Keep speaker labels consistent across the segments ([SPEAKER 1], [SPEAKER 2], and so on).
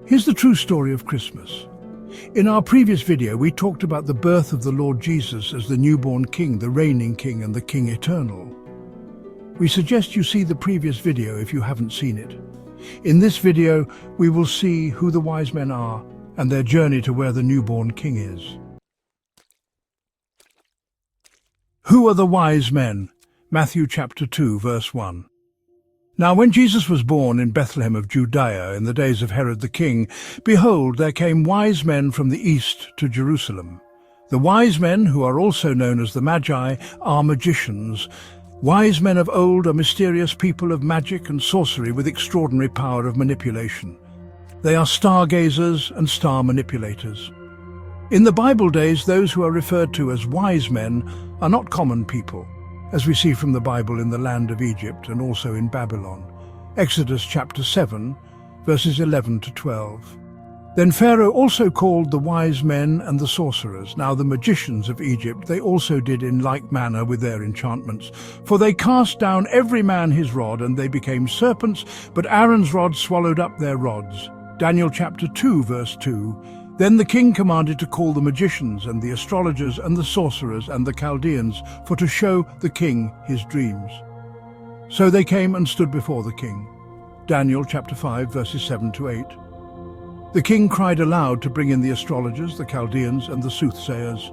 [SPEAKER 1] Here's the true story of Christmas. In our previous video, we talked about the birth of the Lord Jesus as the newborn King, the reigning King, and the King eternal. We suggest you see the previous video if you haven't seen it. In this video, we will see who the wise men are and their journey to where the newborn King is. Who are the wise men? Matthew chapter 2, verse 1. Now when Jesus was born in Bethlehem of Judea in the days of Herod the king, behold, there came wise men from the east to Jerusalem. The wise men, who are also known as the Magi, are magicians. Wise men of old are mysterious people of magic and sorcery with extraordinary power of manipulation. They are stargazers and star manipulators. In the Bible days, those who are referred to as wise men are not common people, as we see from the Bible in the land of Egypt and also in Babylon. Exodus chapter 7, verses 11 to 12. Then Pharaoh also called the wise men and the sorcerers, now the magicians of Egypt, they also did in like manner with their enchantments. For they cast down every man his rod, and they became serpents, but Aaron's rod swallowed up their rods. Daniel chapter 2, verse 2. Then the king commanded to call the magicians and the astrologers and the sorcerers and the Chaldeans, for to show the king his dreams. So they came and stood before the king. Daniel chapter 5, verses 7 to 8. The king cried aloud to bring in the astrologers, the Chaldeans, and the soothsayers.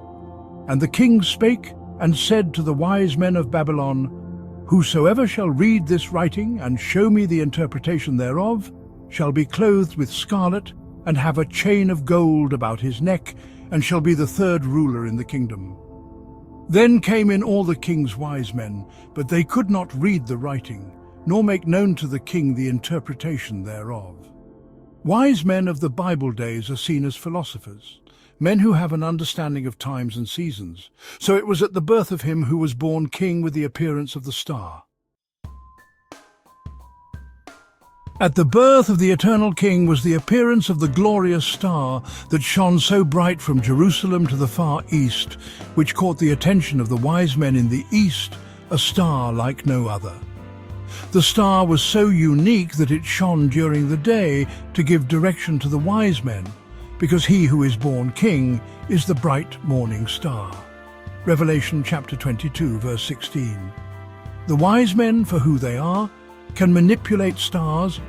[SPEAKER 1] And the king spake and said to the wise men of Babylon, Whosoever shall read this writing and show me the interpretation thereof, shall be clothed with scarlet, and have a chain of gold about his neck, and shall be the third ruler in the kingdom. Then came in all the king's wise men, but they could not read the writing, nor make known to the king the interpretation thereof. Wise men of the Bible days are seen as philosophers, men who have an understanding of times and seasons. So it was at the birth of him who was born king with the appearance of the star. At the birth of the eternal King was the appearance of the glorious star that shone so bright from Jerusalem to the far east, which caught the attention of the wise men in the east, a star like no other. The star was so unique that it shone during the day to give direction to the wise men, because he who is born king is the bright morning star. Revelation chapter 22, verse 16. The wise men, for who they are, can manipulate stars.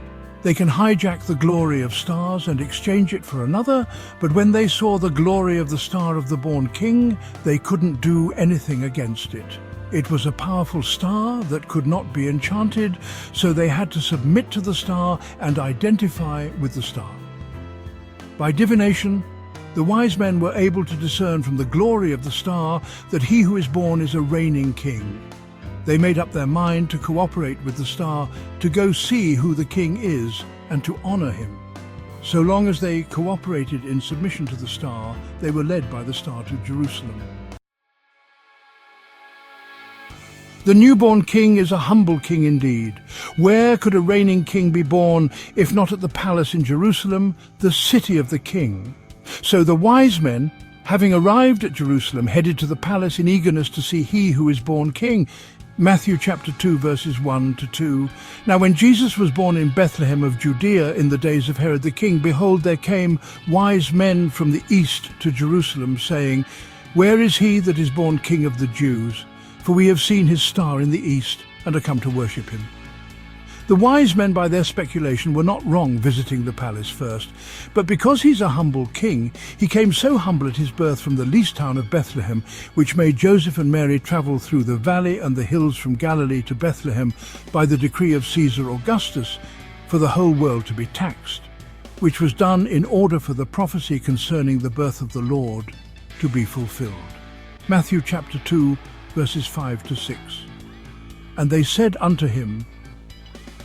[SPEAKER 1] They can hijack the glory of stars and exchange it for another, but when they saw the glory of the star of the born king, they couldn't do anything against it. It was a powerful star that could not be enchanted, so they had to submit to the star and identify with the star. By divination, the wise men were able to discern from the glory of the star that he who is born is a reigning king. They made up their mind to cooperate with the star, to go see who the king is and to honor him. So long as they cooperated in submission to the star, they were led by the star to Jerusalem. The newborn king is a humble king indeed. Where could a reigning king be born if not at the palace in Jerusalem, the city of the king? So the wise men, having arrived at Jerusalem, headed to the palace in eagerness to see he who is born king. Matthew chapter 2, verses 1 to 2. Now when Jesus was born in Bethlehem of Judea in the days of Herod the king, behold, there came wise men from the east to Jerusalem, saying, Where is he that is born King of the Jews? For we have seen his star in the east, and are come to worship him. The wise men, by their speculation, were not wrong visiting the palace first, but because he's a humble king, he came so humble at his birth from the least town of Bethlehem, which made Joseph and Mary travel through the valley and the hills from Galilee to Bethlehem by the decree of Caesar Augustus, for the whole world to be taxed, which was done in order for the prophecy concerning the birth of the Lord to be fulfilled. Matthew chapter 2, verses 5 to 6. And they said unto him,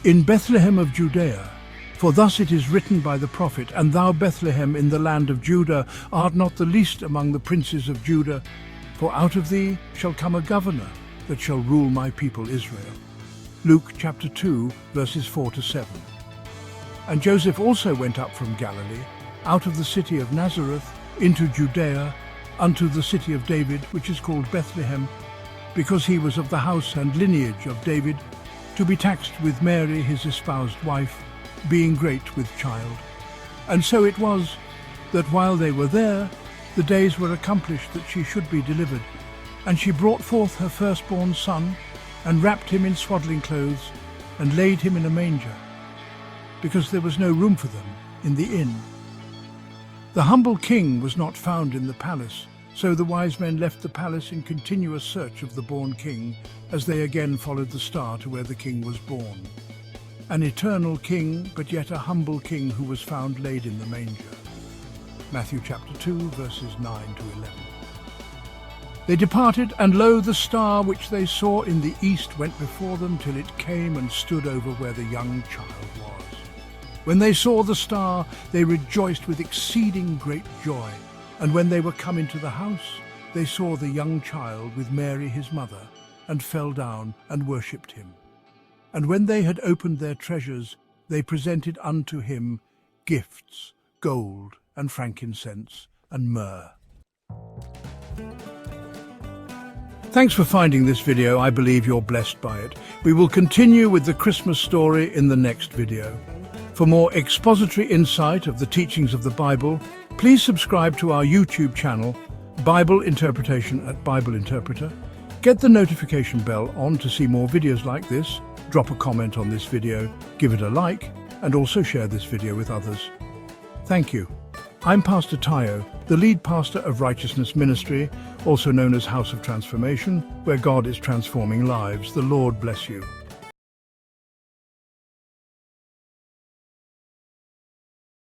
[SPEAKER 1] In Bethlehem of Judea, for thus it is written by the prophet, And thou, Bethlehem, in the land of Judah, art not the least among the princes of Judah, for out of thee shall come a governor that shall rule my people Israel. Luke chapter 2, verses 4 to 7. And Joseph also went up from Galilee, out of the city of Nazareth, into Judea, unto the city of David, which is called Bethlehem, because he was of the house and lineage of David, to be taxed with Mary his espoused wife, being great with child. And so it was that while they were there, the days were accomplished that she should be delivered. And she brought forth her firstborn son, and wrapped him in swaddling clothes, and laid him in a manger, because there was no room for them in the inn. The humble king was not found in the palace, so the wise men left the palace in continuous search of the born king, as they again followed the star to where the king was born. An eternal king, but yet a humble king who was found laid in the manger. Matthew chapter 2, verses 9 to 11. They departed, and lo, the star which they saw in the east went before them till it came and stood over where the young child was. When they saw the star, they rejoiced with exceeding great joy. And when they were come into the house, they saw the young child with Mary his mother, and fell down and worshipped him. And when they had opened their treasures, they presented unto him gifts, gold and frankincense and myrrh. Thanks for finding this video. I believe you're blessed by it. We will continue with the Christmas story in the next video. For more expository insight of the teachings of the Bible, please subscribe to our YouTube channel, Bible Interpretation at Bible Interpreter. Get the notification bell on to see more videos like this. Drop a comment on this video, give it a like, and also share this video with others. Thank you. I'm Pastor Tayo, the lead pastor of Righteousness Ministry, also known as House of Transformation, where God is transforming lives. The Lord bless you.